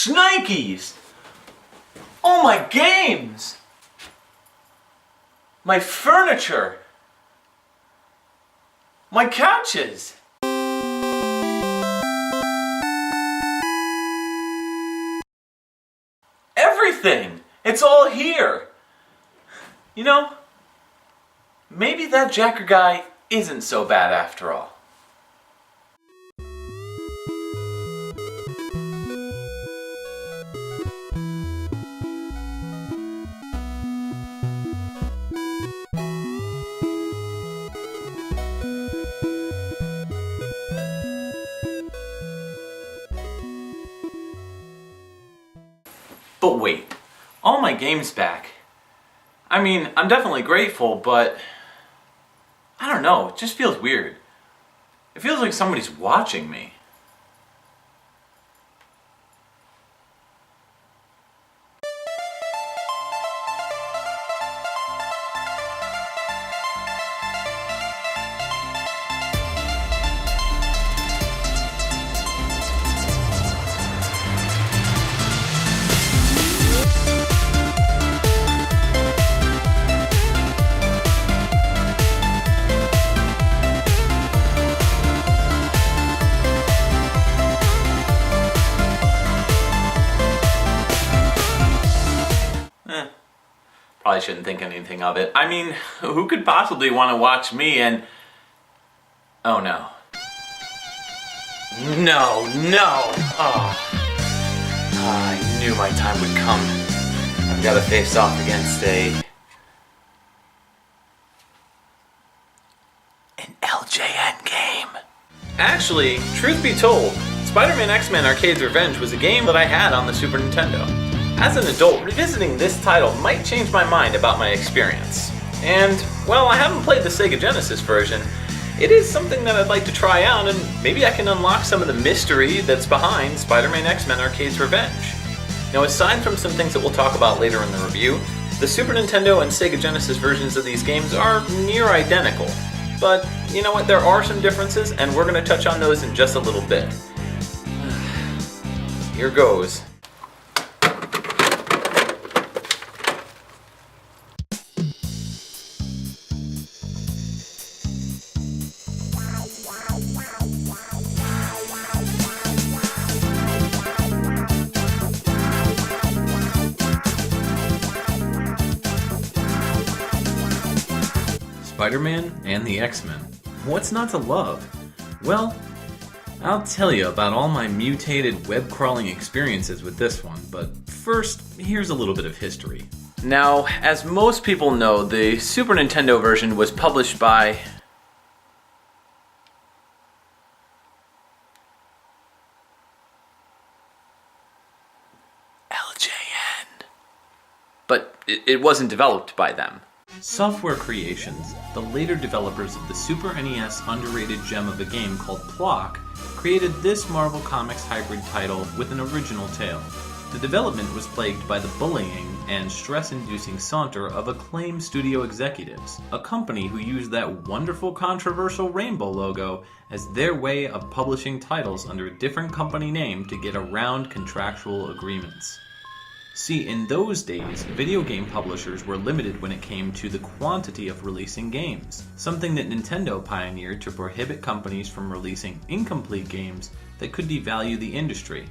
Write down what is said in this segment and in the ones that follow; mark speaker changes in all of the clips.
Speaker 1: Shnikes! All my games! My furniture! My couches! Everything! It's all here! You know, maybe that Jacker guy isn't so bad after all. But wait, all my games back. I mean, I'm definitely grateful, but I don't know, it just feels weird. It feels like somebody's watching me. Probably shouldn't think anything of it. I mean, who could possibly want to watch me and... Oh no. No, no! Oh. I knew my time would come. I've got to face off against an LJN game. Actually, truth be told, Spider-Man X-Men Arcade's Revenge was a game that I had on the Super Nintendo. As an adult, revisiting this title might change my mind about my experience. And, well, I haven't played the Sega Genesis version. It is something that I'd like to try out, and maybe I can unlock some of the mystery that's behind Spider-Man X-Men Arcade's Revenge. Now, aside from some things that we'll talk about later in the review, the Super Nintendo and Sega Genesis versions of these games are near identical. But, you know what, there are some differences, and we're going to touch on those in just a little bit. Here goes. Spider-Man and the X-Men. What's not to love? Well, I'll tell you about all my mutated web-crawling experiences with this one, but first, here's a little bit of history. Now, as most people know, the Super Nintendo version was published by... LJN. But it wasn't developed by them. Software Creations, the later developers of the Super NES underrated gem of a game called Plock, created this Marvel Comics hybrid title with an original tale. The development was plagued by the bullying and stress-inducing saunter of Acclaim Studio executives, a company who used that wonderful controversial rainbow logo as their way of publishing titles under a different company name to get around contractual agreements. See, in those days, video game publishers were limited when it came to the quantity of releasing games, something that Nintendo pioneered to prohibit companies from releasing incomplete games that could devalue the industry.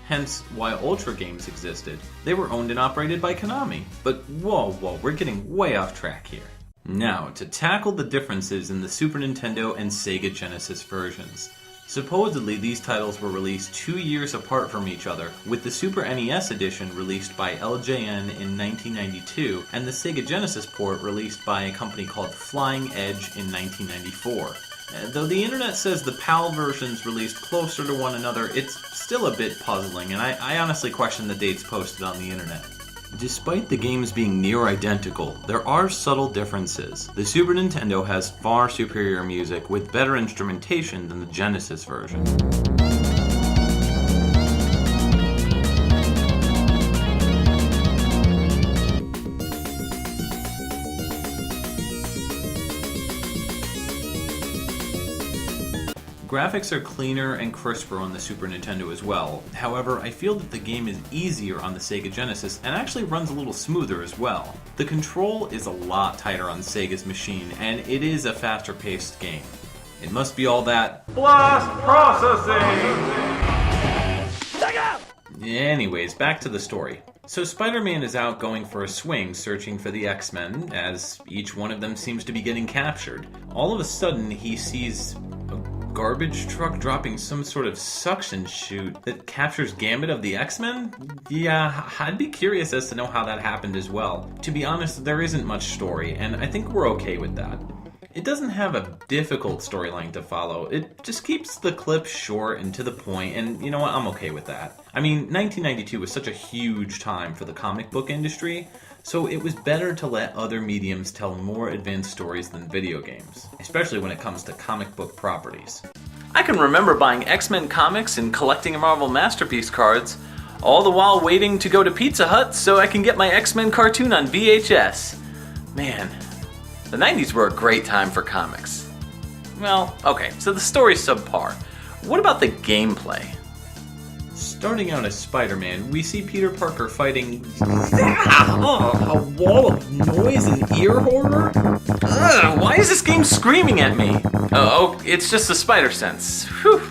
Speaker 1: Hence, while Ultra Games existed, they were owned and operated by Konami. But whoa, we're getting way off track here. Now, to tackle the differences in the Super Nintendo and Sega Genesis versions. Supposedly, these titles were released 2 years apart from each other, with the Super NES edition released by LJN in 1992, and the Sega Genesis port released by a company called Flying Edge in 1994. Though the internet says the PAL versions released closer to one another, it's still a bit puzzling, and I honestly question the dates posted on the internet. Despite the games being near identical, there are subtle differences. The Super Nintendo has far superior music with better instrumentation than the Genesis version. graphics are cleaner and crisper on the Super Nintendo as well. However, I feel that the game is easier on the Sega Genesis and actually runs a little smoother as well. The control is a lot tighter on Sega's machine, and it is a faster paced game. It must be all that blast processing! Anyways, back to the story. So Spider-Man is out going for a swing searching for the X-Men, as each one of them seems to be getting captured. All of a sudden, he sees a garbage truck dropping some sort of suction chute that captures Gambit of the X-Men? Yeah, I'd be curious as to know how that happened as well. To be honest, there isn't much story, and I think we're okay with that. It doesn't have a difficult storyline to follow. It just keeps the clip short and to the point, and you know what, I'm okay with that. I mean, 1992 was such a huge time for the comic book industry, so it was better to let other mediums tell more advanced stories than video games, especially when it comes to comic book properties. I can remember buying X-Men comics and collecting Marvel Masterpiece cards, all the while waiting to go to Pizza Hut so I can get my X-Men cartoon on VHS. Man, the 90s were a great time for comics. Well, okay, so the story's subpar. What about the gameplay? Starting out as Spider-Man, we see Peter Parker fighting a wall of noise and ear horror? Why is this game screaming at me? Oh, it's just the spider sense. Whew.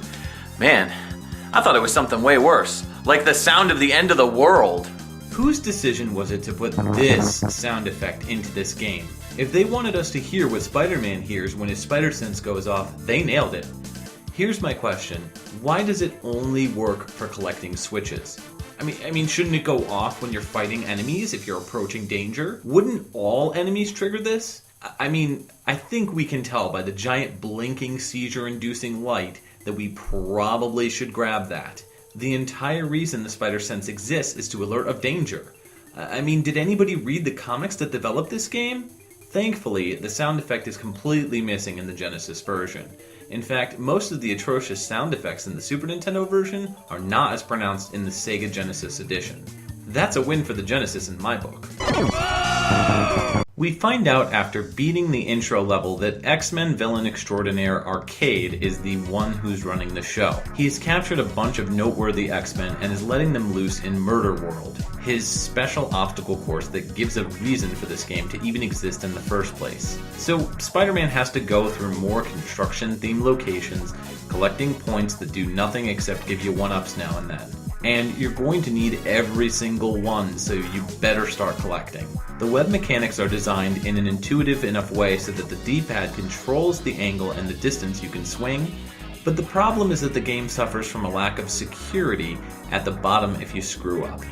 Speaker 1: Man, I thought it was something way worse, like the sound of the end of the world. Whose decision was it to put this sound effect into this game? If they wanted us to hear what Spider-Man hears when his spider sense goes off, they nailed it. Here's my question. Why does it only work for collecting switches? I mean, shouldn't it go off when you're fighting enemies if you're approaching danger? Wouldn't all enemies trigger this? I mean, I think we can tell by the giant blinking seizure-inducing light that we probably should grab that. The entire reason the spider sense exists is to alert of danger. I mean, did anybody read the comics that developed this game? Thankfully, the sound effect is completely missing in the Genesis version. In fact, most of the atrocious sound effects in the Super Nintendo version are not as pronounced in the Sega Genesis edition. That's a win for the Genesis in my book. We find out after beating the intro level that X-Men villain extraordinaire Arcade is the one who's running the show. He's captured a bunch of noteworthy X-Men and is letting them loose in Murder World, his special obstacle course that gives a reason for this game to even exist in the first place. So Spider-Man has to go through more construction-themed locations, collecting points that do nothing except give you one-ups now and then. And you're going to need every single one, so you better start collecting. The web mechanics are designed in an intuitive enough way so that the D-pad controls the angle and the distance you can swing, but the problem is that the game suffers from a lack of security at the bottom if you screw up.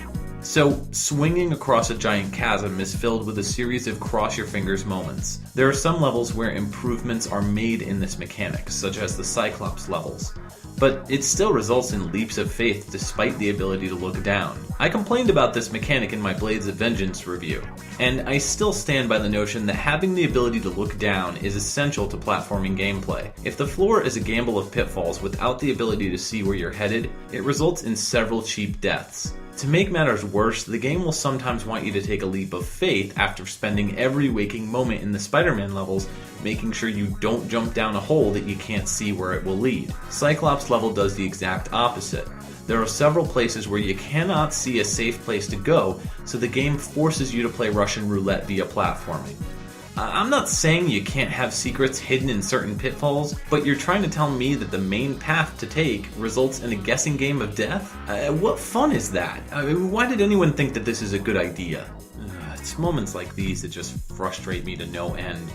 Speaker 1: So, swinging across a giant chasm is filled with a series of cross-your-fingers moments. There are some levels where improvements are made in this mechanic, such as the Cyclops levels, but it still results in leaps of faith despite the ability to look down. I complained about this mechanic in my Blades of Vengeance review, and I still stand by the notion that having the ability to look down is essential to platforming gameplay. If the floor is a gamble of pitfalls without the ability to see where you're headed, it results in several cheap deaths. To make matters worse, the game will sometimes want you to take a leap of faith after spending every waking moment in the Spider-Man levels making sure you don't jump down a hole that you can't see where it will lead. Cyclops level does the exact opposite. There are several places where you cannot see a safe place to go, so the game forces you to play Russian roulette via platforming. I'm not saying you can't have secrets hidden in certain pitfalls, but you're trying to tell me that the main path to take results in a guessing game of death? What fun is that? Why did anyone think that this is a good idea? It's moments like these that just frustrate me to no end.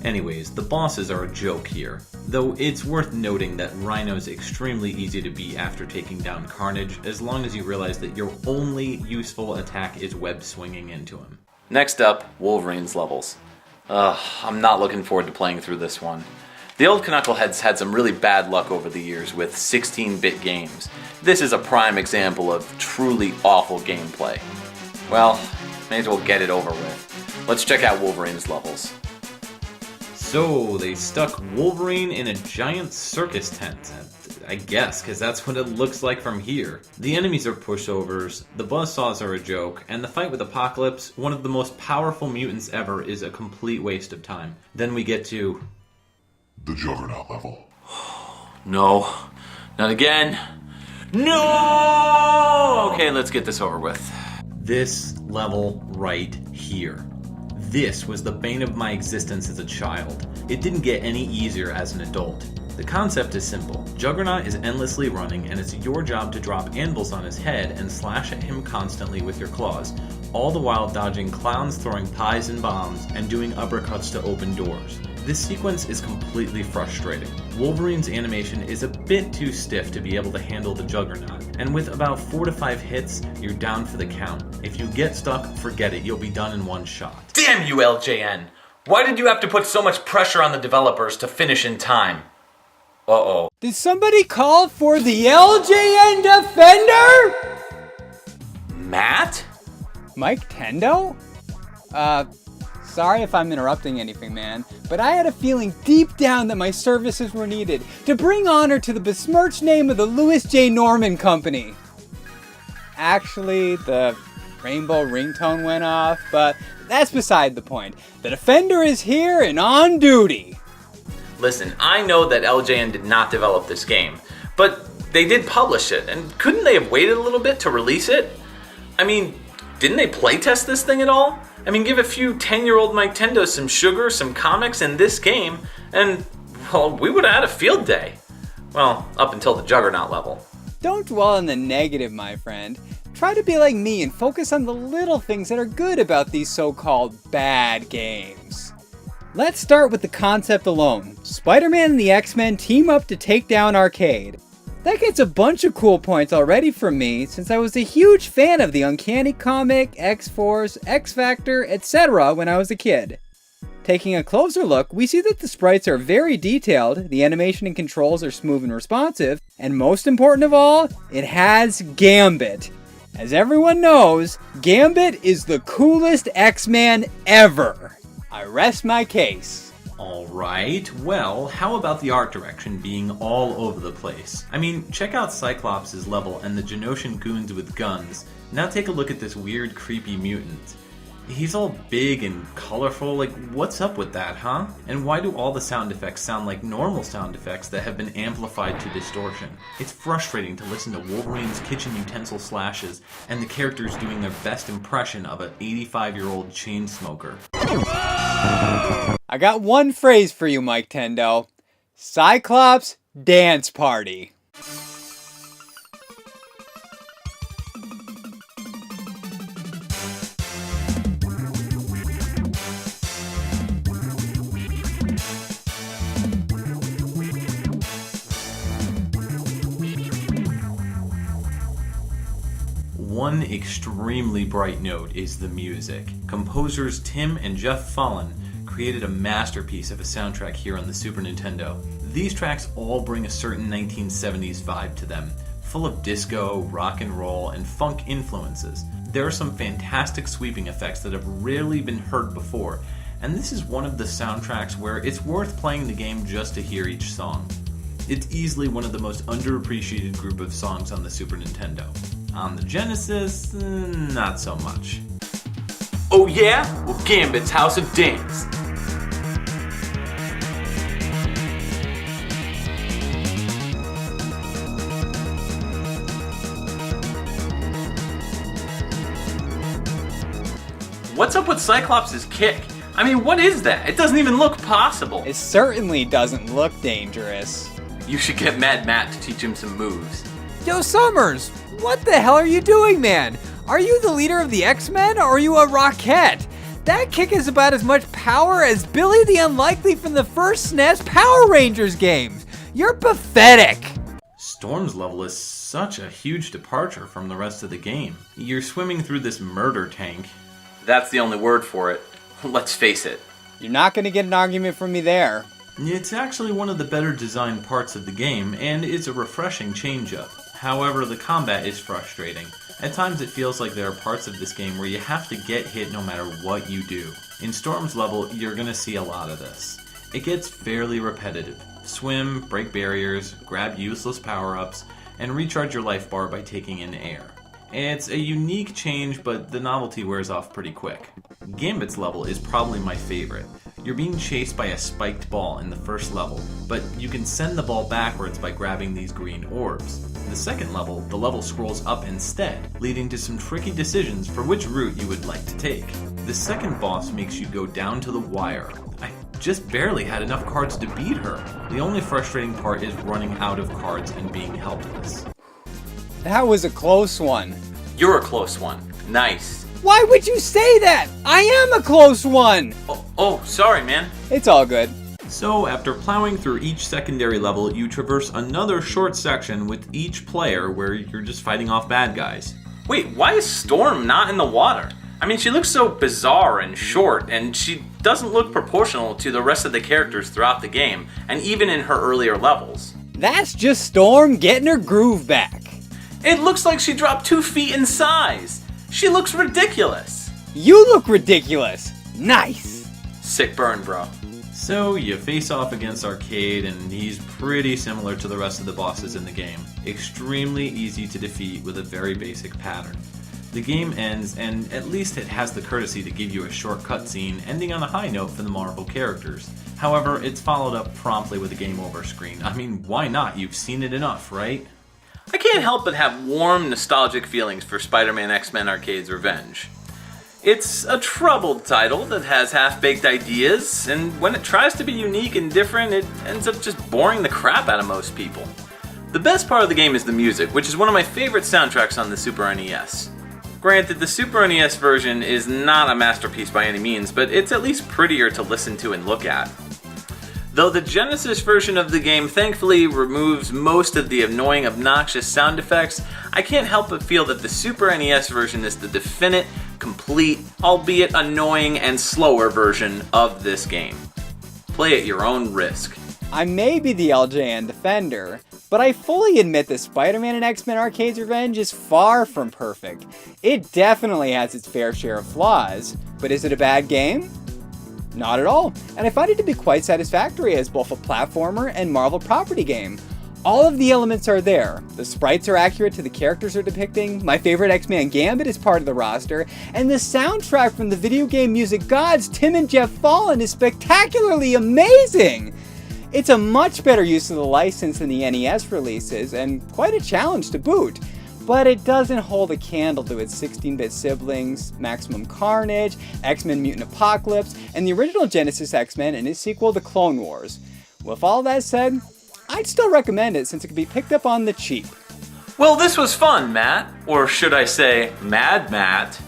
Speaker 1: Anyways, the bosses are a joke here, though it's worth noting that Rhino's extremely easy to beat after taking down Carnage, as long as you realize that your only useful attack is web swinging into him. Next up, Wolverines Levels. I'm not looking forward to playing through this one. The old Knuckleheads had some really bad luck over the years with 16-bit games. This is a prime example of truly awful gameplay. Well, may as well get it over with. Let's check out Wolverine's Levels. So, they stuck Wolverine in a giant circus tent. I guess, because that's what it looks like from here. The enemies are pushovers, the buzzsaws are a joke, and the fight with Apocalypse, one of the most powerful mutants ever, is a complete waste of time. Then we get to...
Speaker 2: the Juggernaut level.
Speaker 1: No, not again. No! Okay, let's get this over with. This level right here. This was the bane of my existence as a child. It didn't get any easier as an adult. The concept is simple. Juggernaut is endlessly running, and it's your job to drop anvils on his head and slash at him constantly with your claws, all the while dodging clowns throwing pies and bombs and doing uppercuts to open doors. This sequence is completely frustrating. Wolverine's animation is a bit too stiff to be able to handle the Juggernaut, and with about 4 to 5 hits, you're down for the count. If you get stuck, forget it, you'll be done in one shot.
Speaker 2: Damn you, LJN! Why did you have to put so much pressure on the developers to finish in time? Uh-oh.
Speaker 3: Did somebody call for the LJN Defender?
Speaker 2: Matt?
Speaker 3: Miketendo? Sorry if I'm interrupting anything, man, but I had a feeling deep down that my services were needed to bring honor to the besmirched name of the Louis J. Norman Company. Actually, the rainbow ringtone went off, but that's beside the point. The Defender is here and on duty.
Speaker 2: Listen, I know that LJN did not develop this game, but they did publish it, and couldn't they have waited a little bit to release it? I mean, didn't they playtest this thing at all? I mean, give a few 10-year-old Miketendo some sugar, some comics, and this game, and, well, we would have had a field day. Well, up until the Juggernaut level.
Speaker 3: Don't dwell on the negative, my friend. Try to be like me and focus on the little things that are good about these so-called bad games. Let's start with the concept alone. Spider-Man and the X-Men team up to take down Arcade. That gets a bunch of cool points already from me, since I was a huge fan of the Uncanny Comic, X-Force, X-Factor, etc. when I was a kid. Taking a closer look, we see that the sprites are very detailed, the animation and controls are smooth and responsive, and most important of all, it has Gambit. As everyone knows, Gambit is the coolest X-Man ever. I rest my case.
Speaker 1: Alright, well, how about the art direction being all over the place? I mean, check out Cyclops' level and the Genoshan goons with guns. Now take a look at this weird, creepy mutant. He's all big and colorful, like what's up with that, huh? And why do all the sound effects sound like normal sound effects that have been amplified to distortion? It's frustrating to listen to Wolverine's kitchen utensil slashes and the characters doing their best impression of an 85-year-old chain smoker.
Speaker 3: I got one phrase for you, Miketendo. Cyclops Dance Party.
Speaker 1: One extremely bright note is the music. Composers Tim and Jeff Fallen created a masterpiece of a soundtrack here on the Super Nintendo. These tracks all bring a certain 1970s vibe to them, full of disco, rock and roll, and funk influences. There are some fantastic sweeping effects that have rarely been heard before, and this is one of the soundtracks where it's worth playing the game just to hear each song. It's easily one of the most underappreciated group of songs on the Super Nintendo. On the Genesis, not so much.
Speaker 2: Oh yeah? Well, Gambit's House of Dance. What's up with Cyclops' kick? I mean, what is that? It doesn't even look possible.
Speaker 3: It certainly doesn't look dangerous.
Speaker 2: You should get Mad Matt to teach him some moves.
Speaker 4: Yo, Summers, what the hell are you doing, man? Are you the leader of the X-Men, or are you a Rockette? That kick is about as much power as Billy the Unlikely from the first SNES Power Rangers games. You're pathetic.
Speaker 1: Storm's level is such a huge departure from the rest of the game. You're swimming through this murder tank.
Speaker 2: That's the only word for it. Let's face it.
Speaker 3: You're not going to get an argument from me there.
Speaker 1: It's actually one of the better designed parts of the game, and it's a refreshing change-up. However, the combat is frustrating. At times it feels like there are parts of this game where you have to get hit no matter what you do. In Storm's level, you're going to see a lot of this. It gets fairly repetitive. Swim, break barriers, grab useless power-ups, and recharge your life bar by taking in air. It's a unique change, but the novelty wears off pretty quick. Gambit's level is probably my favorite. You're being chased by a spiked ball in the first level, but you can send the ball backwards by grabbing these green orbs. In the second level, the level scrolls up instead, leading to some tricky decisions for which route you would like to take. The second boss makes you go down to the wire. I just barely had enough cards to beat her. The only frustrating part is running out of cards and being helpless.
Speaker 3: That was a close one.
Speaker 2: You're a close one. Nice.
Speaker 3: Why would you say that? I am a close one!
Speaker 2: Oh, sorry, man.
Speaker 3: It's all good.
Speaker 1: So, after plowing through each secondary level, you traverse another short section with each player where you're just fighting off bad guys.
Speaker 2: Wait, why is Storm not in the water? I mean, she looks so bizarre and short, and she doesn't look proportional to the rest of the characters throughout the game, and even in her earlier levels.
Speaker 3: That's just Storm getting her groove back.
Speaker 2: It looks like she dropped 2 feet in size. She looks ridiculous.
Speaker 3: You look ridiculous. Nice.
Speaker 2: Sick burn, bro.
Speaker 1: So, you face off against Arcade, and he's pretty similar to the rest of the bosses in the game. Extremely easy to defeat with a very basic pattern. The game ends, and at least it has the courtesy to give you a short cutscene ending on a high note for the Marvel characters. However, it's followed up promptly with a game over screen. I mean, why not? You've seen it enough, right?
Speaker 2: I can't help but have warm, nostalgic feelings for Spider-Man X-Men Arcade's Revenge. It's a troubled title that has half-baked ideas, and when it tries to be unique and different, it ends up just boring the crap out of most people. The best part of the game is the music, which is one of my favorite soundtracks on the Super NES. Granted, the Super NES version is not a masterpiece by any means, but it's at least prettier to listen to and look at. Though the Genesis version of the game thankfully removes most of the annoying, obnoxious sound effects, I can't help but feel that the Super NES version is the definite, complete, albeit annoying and slower version of this game. Play at your own risk.
Speaker 3: I may be the LJN Defender, but I fully admit that Spider-Man and X-Men Arcade's Revenge is far from perfect. It definitely has its fair share of flaws, but is it a bad game? Not at all, and I find it to be quite satisfactory as both a platformer and Marvel property game. All of the elements are there. The sprites are accurate to the characters they're depicting, my favorite X-Man Gambit is part of the roster, and the soundtrack from the video game music gods Tim and Jeff Fallen is spectacularly amazing! It's a much better use of the license than the NES releases, and quite a challenge to boot. But it doesn't hold a candle to its 16-bit siblings, Maximum Carnage, X-Men Mutant Apocalypse, and the original Genesis X-Men and its sequel, The Clone Wars. With all that said, I'd still recommend it since it can be picked up on the cheap.
Speaker 2: Well, this was fun, Matt. Or should I say, Mad Matt.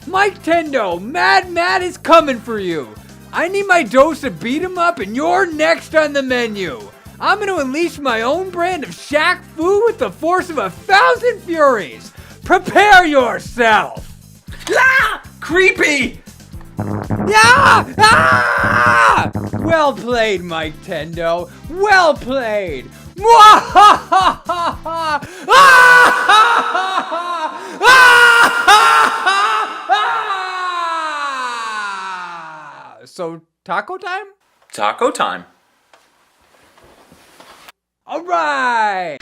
Speaker 4: Miketendo, Mad Matt is coming for you. I need my dose of beat 'em up, and you're next on the menu. I'm gonna unleash my own brand of Shaq Fu with the force of 1,000 furies. Prepare yourself.
Speaker 2: Ah! Creepy!
Speaker 4: Yeah! Ah! Well played, Miketendo. Well played. Mwahahaha! So, taco time?
Speaker 2: Taco time.
Speaker 4: All right.